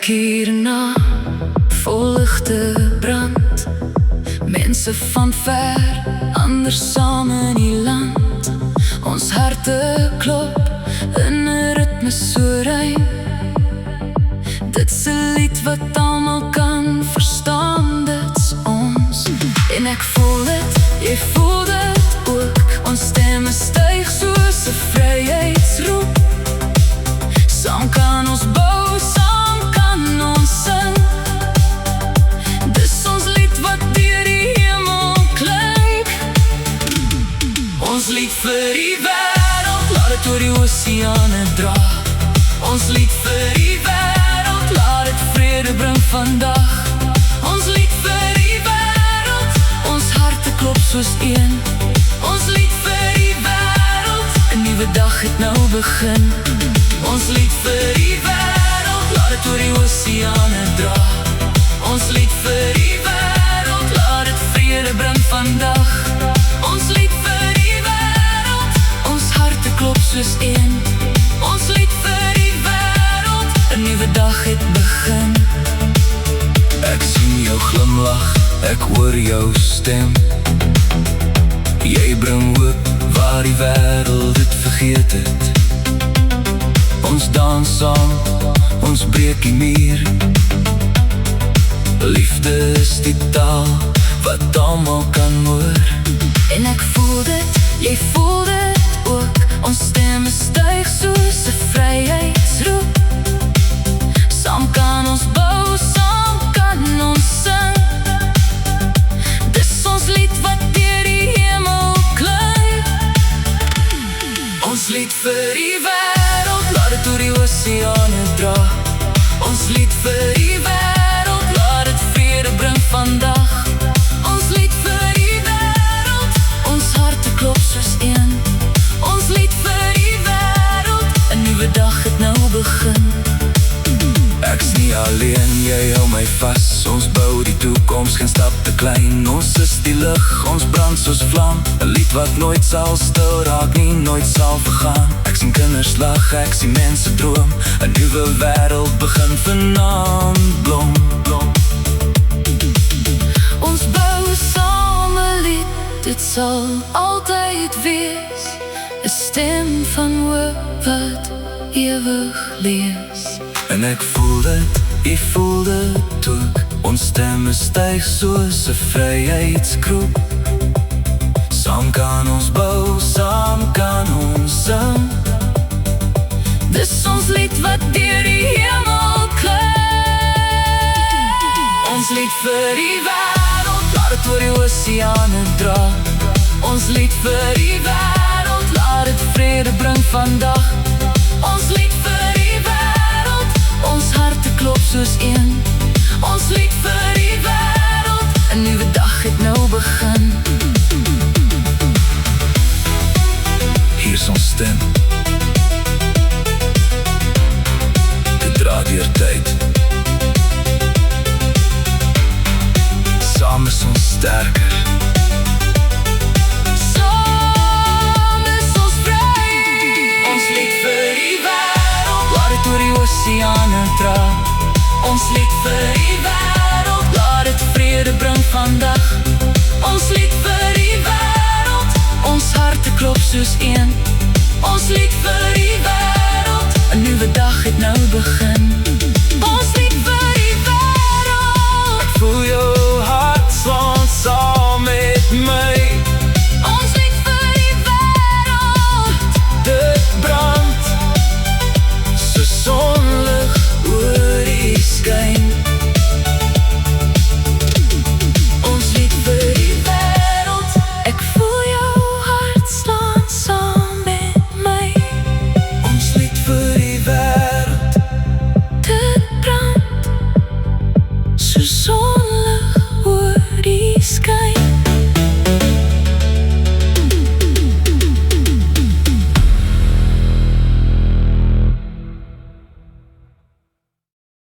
kyk hierna, vol ligte brand. Mense van ver, anders saam in die land. Ons harte klop in 'n ritme so rein. Dit's 'n lied wat almal kan verstaan, dit's ons. En ek voel dit, jy voel dit ook. Ons stemme styg soos 'n vryheidsroep. Saam kan ons bou, saam kan ons sing. Dis ons lied wat deur die hemel klink. Ons lied vir die wêreld, laat dit oor die oseane dra. Ons lied vir die wêreld, laat dit vrede bring vandag. Ons lied vir die wêreld, ons harte klop soos een. Ons lied vir die wêreld, 'n nuwe dag het nou begin. Ons lied vir die wêreld, laat dit oor die oseane dra. Ons lied vir die wêreld, laat dit vrede bring vandag. Ons lied vir die wêreld, ons harte klop soos een. Ons lied vir die wêreld, 'n nuwe dag het begin. Ek sien jou glimlach, ek hoor jou stem. Jy bring hoop waar die wêreld dit vergeet het. Ons dans saam, ons breek die muur. Liefde is die taal wat almal kan hoor. En ek voel dit, jy voel dit ook. Ons stemme styg soos 'n vryheidsroep. Saam kan ons bou, saam kan ons sing. Dis ons lied wat deur die hemel klink. Ons lied vir die wêreld, laat dit oor die oseane dra. Ons lied vir die wêreld, laat dit vrede bring vandag. Ons lied vir die wêreld, ons harte klop soos een. Ons lied vir die wêreld, 'n nuwe dag het nou begin. Ek's nie alleen, jy hou my vas. Ons bou die toekoms, geen stap te klein. Ons is die lig, ons brand soos vlam. 'n Lied wat nooit sal stil raak nie, nooit sal vergaan. Ek sien kinders lag, ek sien mense droom. 'n Nuwe wêreld begin vanaand blom. Ons bou saam 'n lied, dit sal altyd wees. 'n stem van hoop wat ewig lees. En ek voel dit, jy voel dit ook. Ons stemme styg soos 'n vryheidsroep. Saam kan ons bou, saam kan ons sing. Dis ons lied wat deur die hemel klink. Ons lied vir die wêreld, laat dit oor die oseane dra. Ons lied vir die wêreld, laat dit vrede bring vandag. Ons lied vir die wêreld, ons harte klop soos een. Ons lied vir die wêreld, 'n nuwe dag het nou begin. Hier is ons stem. Dit dra deur tyd. Saam is ons sterker. Saam is ons vry. Ons lied vir die wêreld, laat dit oor die oseane dra. Ons lied vir die wêreld, laat dit vrede bring vandag.